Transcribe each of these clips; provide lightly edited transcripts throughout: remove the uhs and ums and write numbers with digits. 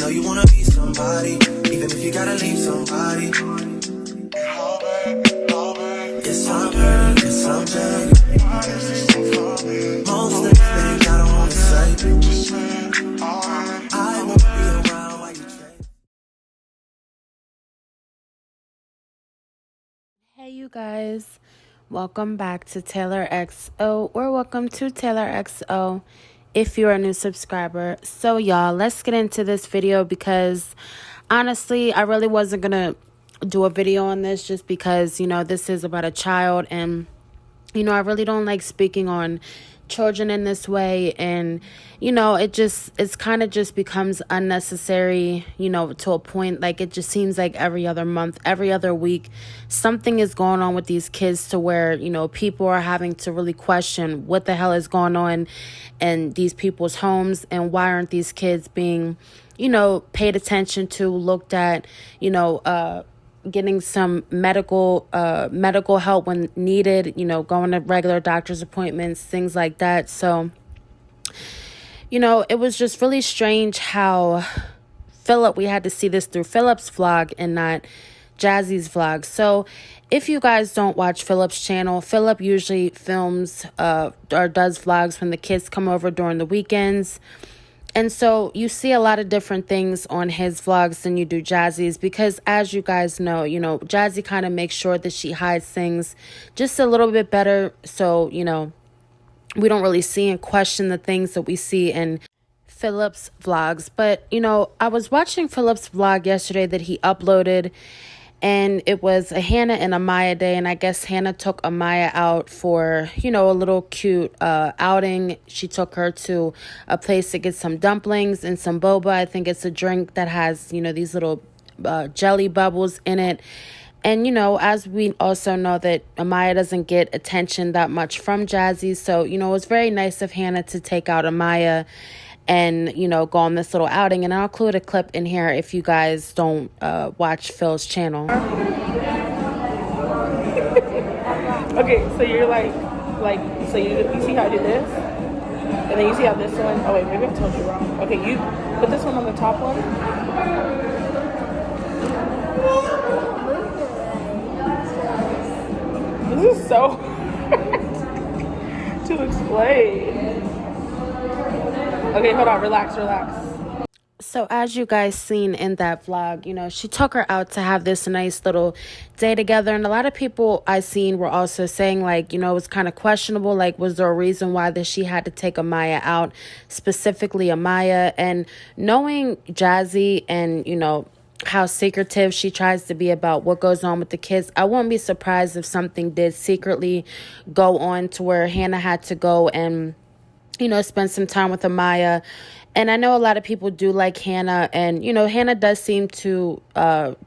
know you wanna be somebody, even if you gotta leave somebody. Yes, I'm hurt, yes, I'm dead. Most things that I don't wanna say. I won't be around while you change. Hey you guys, welcome back to Taylor XO, or welcome to Taylor XO if you're a new subscriber. So y'all, let's get into this video because honestly, I really wasn't gonna do a video on this just because, you know, this is about a child, and you know, I really don't like speaking on children in this way, and you know, it's kind of just becomes unnecessary, you know, to a point. Like, it just seems like every other month, every other week, something is going on with these kids to where, you know, people are having to really question what the hell is going on in these people's homes, and why aren't these kids being, you know, paid attention to, looked at, you know, getting some medical help when needed, you know, going to regular doctor's appointments, things like that. So, you know, it was just really strange how we had to see this through Philip's vlog and not Jazzy's vlog. So if you guys don't watch Philip's channel, Philip usually films or does vlogs when the kids come over during the weekends. And so you see a lot of different things on his vlogs than you do Jazzy's, because as you guys know, you know, Jazzy kind of makes sure that she hides things just a little bit better. So, you know, we don't really see and question the things that we see in Philip's vlogs. But, you know, I was watching Philip's vlog yesterday that he uploaded, and it was a Hannah and Amayah day, and I guess Hannah took Amayah out for, you know, a little cute outing. She took her to a place to get some dumplings and some boba. I think it's a drink that has, you know, these little jelly bubbles in it. And, you know, as we also know that Amayah doesn't get attention that much from Jazzy. So, you know, it was very nice of Hannah to take out Amayah and, you know, go on this little outing. And I'll include a clip in here if you guys don't watch Phil's channel. Okay, so you're like, so you see how I did this? And then you see how this one, oh wait, maybe I told you wrong. Okay, you put this one on the top one. This is so hard to explain. Okay, hold on, relax. So as you guys seen in that vlog, you know, she took her out to have this nice little day together. And a lot of people I seen were also saying, like, you know, it was kind of questionable. Like, was there a reason why that she had to take Amayah out, specifically Amayah? And knowing Jazzy and, you know, how secretive she tries to be about what goes on with the kids, I won't be surprised if something did secretly go on to where Hannah had to go and, you know, spend some time with Amayah. And I know a lot of people do like Hannah, and, you know, Hannah does seem to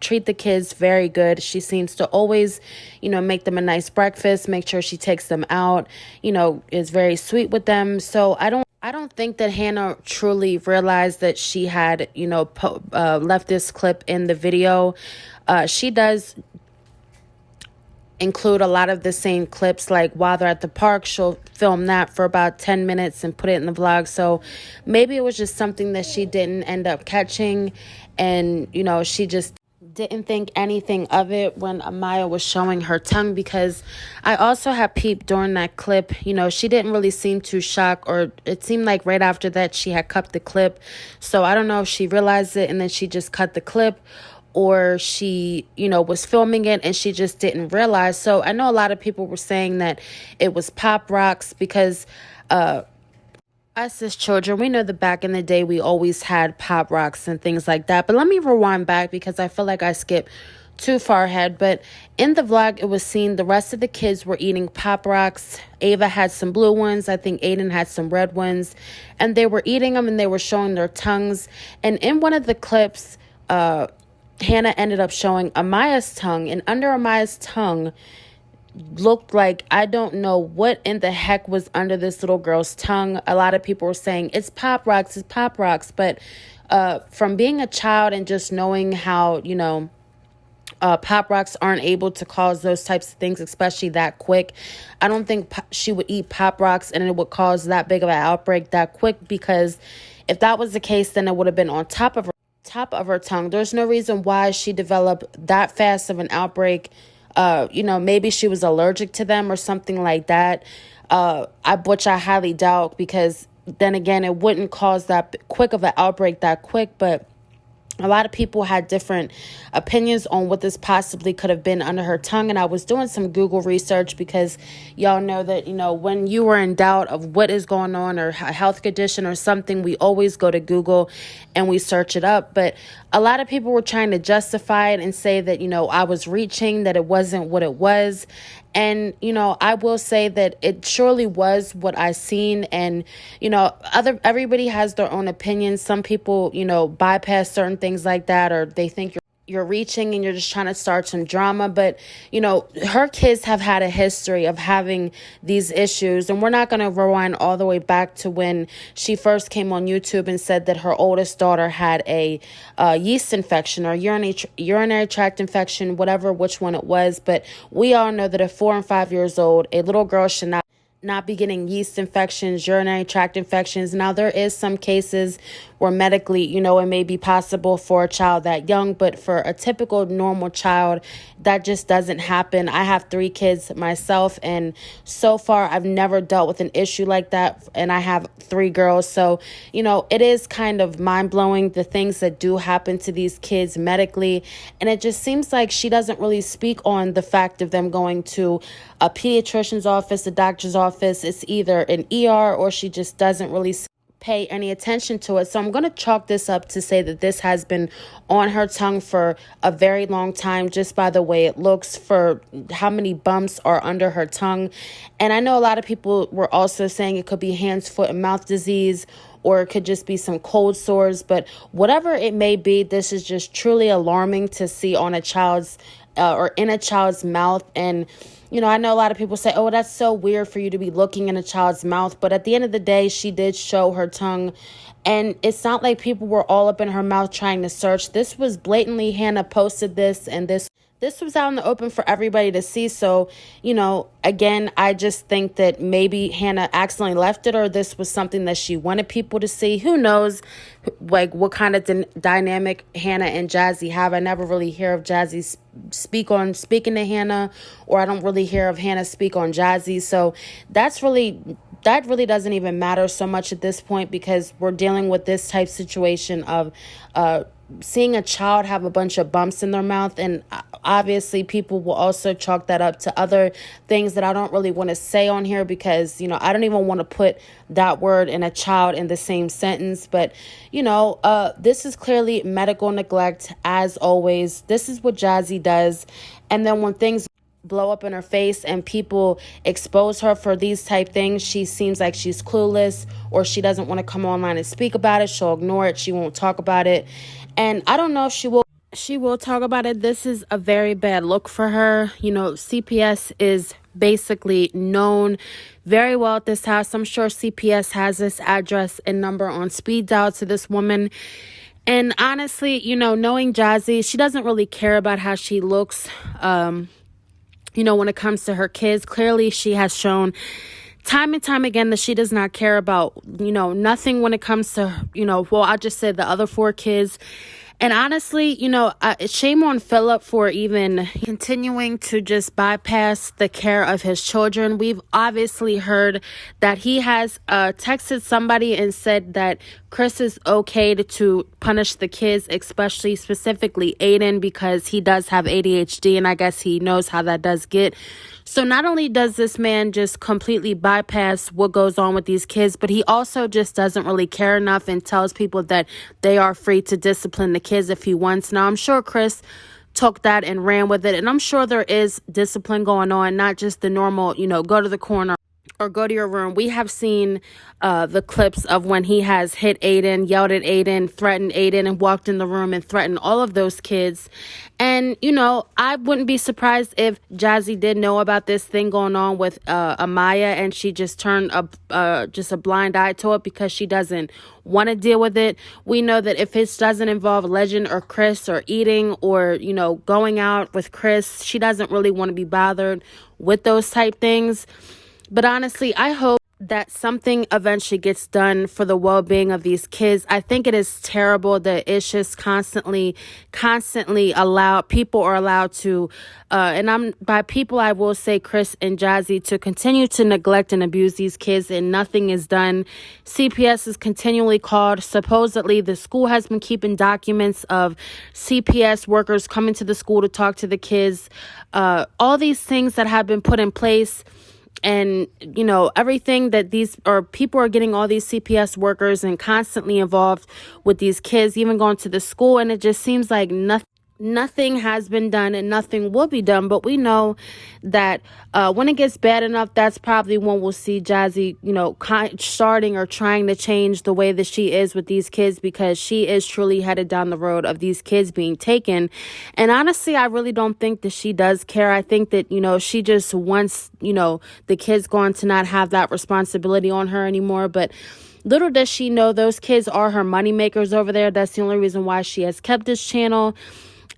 treat the kids very good. She seems to always, you know, make them a nice breakfast, make sure she takes them out, you know, is very sweet with them. So I don't think that Hannah truly realized that she had, you know, left this clip in the video. She does include a lot of the same clips, like while they're at the park, she'll film that for about 10 minutes and put it in the vlog. So maybe it was just something that she didn't end up catching, and, you know, she just didn't think anything of it when Amayah was showing her tongue, because I also had peeped during that clip, you know, she didn't really seem too shocked, or it seemed like right after that she had cut the clip. So I don't know if she realized it and then she just cut the clip, or she, you know, was filming it and she just didn't realize. So I know a lot of people were saying that it was Pop Rocks, because us as children, we know that back in the day we always had Pop Rocks and things like that. But let me rewind back, because I feel like I skipped too far ahead. But in the vlog, it was seen the rest of the kids were eating Pop Rocks. Ava had some blue ones. I think Aiden had some red ones, and they were eating them and they were showing their tongues. And in one of the clips, Hannah ended up showing Amayah's tongue, and under Amayah's tongue looked like, I don't know what in the heck was under this little girl's tongue. A lot of people were saying it's Pop Rocks, but from being a child and just knowing how, you know, Pop Rocks aren't able to cause those types of things, especially that quick. I don't think she would eat Pop Rocks and it would cause that big of an outbreak that quick, because if that was the case, then it would have been on top of her top of her tongue. There's no reason why she developed that fast of an outbreak. Maybe she was allergic to them or something like that, which I highly doubt, because then again, it wouldn't cause that quick of an outbreak that quick. But a lot of people had different opinions on what this possibly could have been under her tongue. And I was doing some Google research, because y'all know that, when you are in doubt of what is going on, or a health condition or something, we always go to Google and we search it up. But a lot of people were trying to justify it and say that, I was reaching, that it wasn't what it was. And, I will say that it surely was what I seen. And, everybody has their own opinions. Some people, bypass certain things like that, or they think you're reaching and you're just trying to start some drama. But, her kids have had a history of having these issues. And we're not going to rewind all the way back to when she first came on YouTube and said that her oldest daughter had a yeast infection or urinary tract infection, which one it was. But we all know that at 4 and 5 years old, a little girl should not be getting yeast infections, urinary tract infections. Now, there is some cases where medically, it may be possible for a child that young, but for a typical normal child, that just doesn't happen. I have 3 kids myself, and so far I've never dealt with an issue like that, and I have 3 girls. So, it is kind of mind-blowing, the things that do happen to these kids medically, and it just seems like she doesn't really speak on the fact of them going to a pediatrician's office, a doctor's office. It's either an ER, or she just doesn't really pay any attention to it. So I'm going to chalk this up to say that this has been on her tongue for a very long time, just by the way it looks, for how many bumps are under her tongue. And I know a lot of people were also saying it could be hands, foot, and mouth disease, or it could just be some cold sores. But whatever it may be, this is just truly alarming to see on a child's or in a child's mouth. And I know a lot of people say, oh, that's so weird for you to be looking in a child's mouth. But at the end of the day, she did show her tongue. And it's not like people were all up in her mouth trying to search. This was blatantly, Hannah posted this, and this was out in the open for everybody to see. So, again, I just think that maybe Hannah accidentally left it, or this was something that she wanted people to see. Who knows, like, what kind of dynamic Hannah and Jazzy have. I never really hear of Jazzy speaking to Hannah, or I don't really hear of Hannah speak on Jazzy. So that really doesn't even matter so much at this point, because we're dealing with this type situation of seeing a child have a bunch of bumps in their mouth. And obviously people will also chalk that up to other things that I don't really want to say on here, because I don't even want to put that word and a child in the same sentence. But this is clearly medical neglect, as always. This is what Jazzy does. And then when things blow up in her face and people expose her for these type things, she seems like she's clueless, or she doesn't want to come online and speak about it. She'll ignore it. She won't talk about it. And I don't know if she will talk about it. This is a very bad look for her. CPS is basically known very well at this house. I'm sure CPS has this address and number on speed dial to this woman. And honestly, knowing Jazzy, she doesn't really care about how she looks. When it comes to her kids, clearly she has shown time and time again that she does not care about, nothing when it comes to, I just said the other 4 kids. And honestly, shame on Philip for even continuing to just bypass the care of his children. We've obviously heard that he has texted somebody and said that Chris is okay to punish the kids, specifically Aiden, because he does have ADHD, and I guess he knows how that does get. So not only does this man just completely bypass what goes on with these kids, but he also just doesn't really care enough and tells people that they are free to discipline the kids if he wants. Now, I'm sure Chris took that and ran with it, and I'm sure there is discipline going on, not just the normal, go to the corner or go to your room. We have seen the clips of when he has hit Aiden, yelled at Aiden, threatened Aiden, and walked in the room and threatened all of those kids. And, I wouldn't be surprised if Jazzy did know about this thing going on with Amayah, and she just turned a blind eye to it because she doesn't want to deal with it. We know that if it doesn't involve Legend or Chris or eating or, going out with Chris, she doesn't really want to be bothered with those type things. But honestly, I hope that something eventually gets done for the well-being of these kids. I think it is terrible that it's just constantly people are allowed to, and I'm by people, I will say Chris and Jazzy, to continue to neglect and abuse these kids and nothing is done. CPS is continually called. Supposedly the school has been keeping documents of CPS workers coming to the school to talk to the kids. All these things that have been put in place. And, you know, everything that these or people are getting all these CPS workers and constantly involved with these kids, even going to the school. And it just seems like nothing has been done and nothing will be done. But we know that when it gets bad enough, that's probably when we'll see Jazzy, you know, starting or trying to change the way that she is with these kids, because she is truly headed down the road of these kids being taken. And honestly, I really don't think that she does care. I think that, you know, she just wants, you know, the kids going to not have that responsibility on her anymore. But little does she know those kids are her money makers over there. That's the only reason why she has kept this channel.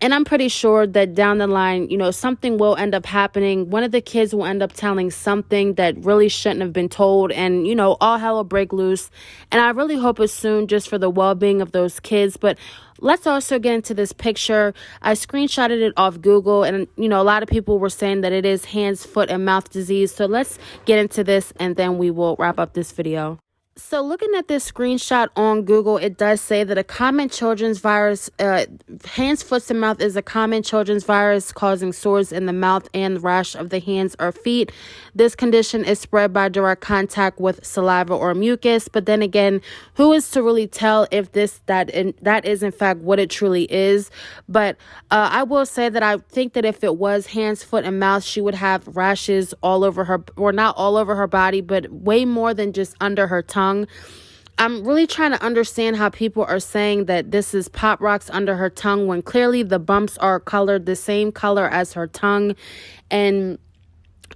And I'm pretty sure that down the line, you know, something will end up happening. One of the kids will end up telling something that really shouldn't have been told. And, you know, all hell will break loose. And I really hope it's soon, just for the well-being of those kids. But let's also get into this picture. I screenshotted it off Google. And, you know, a lot of people were saying that it is hands, foot, and mouth disease. So let's get into this and then we will wrap up this video. So looking at this screenshot on Google, it does say that a common children's virus, hands, foot, and mouth is a common children's virus causing sores in the mouth and rash of the hands or feet. This condition is spread by direct contact with saliva or mucus. But then again, who is to really tell if that is in fact what it truly is? But I will say that I think that if it was hands, foot, and mouth, she would have rashes all over her, or not all over her body, but way more than just under her tongue. I'm really trying to understand how people are saying that this is pop rocks under her tongue when clearly the bumps are colored the same color as her tongue. And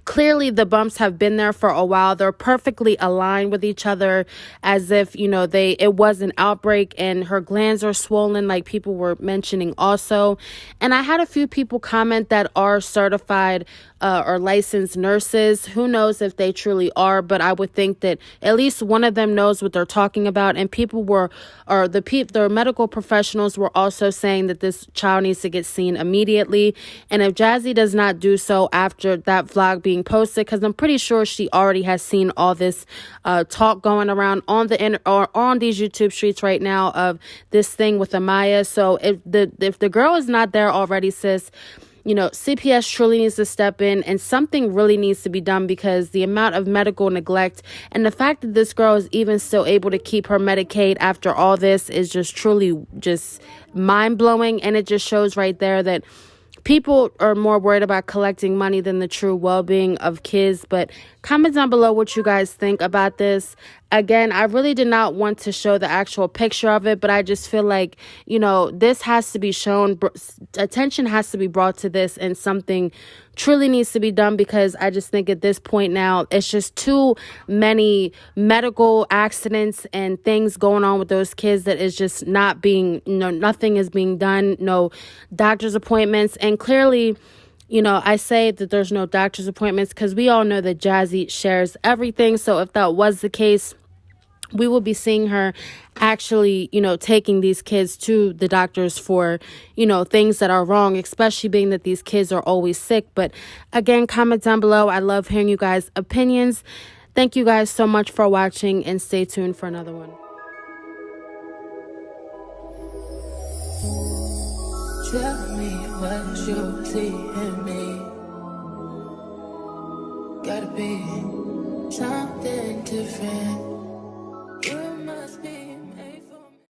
clearly the bumps have been there for a while. They're perfectly aligned with each other, as if, you know, it was an outbreak. And her glands are swollen, like people were mentioning also. And I had a few people comment that are certified or licensed nurses. Who knows if they truly are, but I would think that at least one of them knows what they're talking about. And the medical professionals were also saying that this child needs to get seen immediately. And if Jazzy does not do so after that vlog being posted, because I'm pretty sure she already has seen all this talk going around on these YouTube streets right now of this thing with Amayah. So if the girl is not there already, sis, you know, CPS truly needs to step in and something really needs to be done, because the amount of medical neglect and the fact that this girl is even still able to keep her Medicaid after all this is just truly just mind-blowing. And it just shows right there that people are more worried about collecting money than the true well-being of kids. But comment down below what you guys think about this. Again, I really did not want to show the actual picture of it, but I just feel like, you know, this has to be shown. Attention has to be brought to this, and something truly needs to be done, because I just think at this point now, it's just too many medical accidents and things going on with those kids that is just not being, you know, nothing is being done, no doctor's appointments. And clearly, you know, I say that there's no doctor's appointments because we all know that Jazzy shares everything. So if that was the case, we will be seeing her actually, you know, taking these kids to the doctors for, you know, things that are wrong, especially being that these kids are always sick. But again, comment down below. I love hearing you guys' opinions. Thank you guys so much for watching, and stay tuned for another one. Tell me what you see in me. Gotta be something different.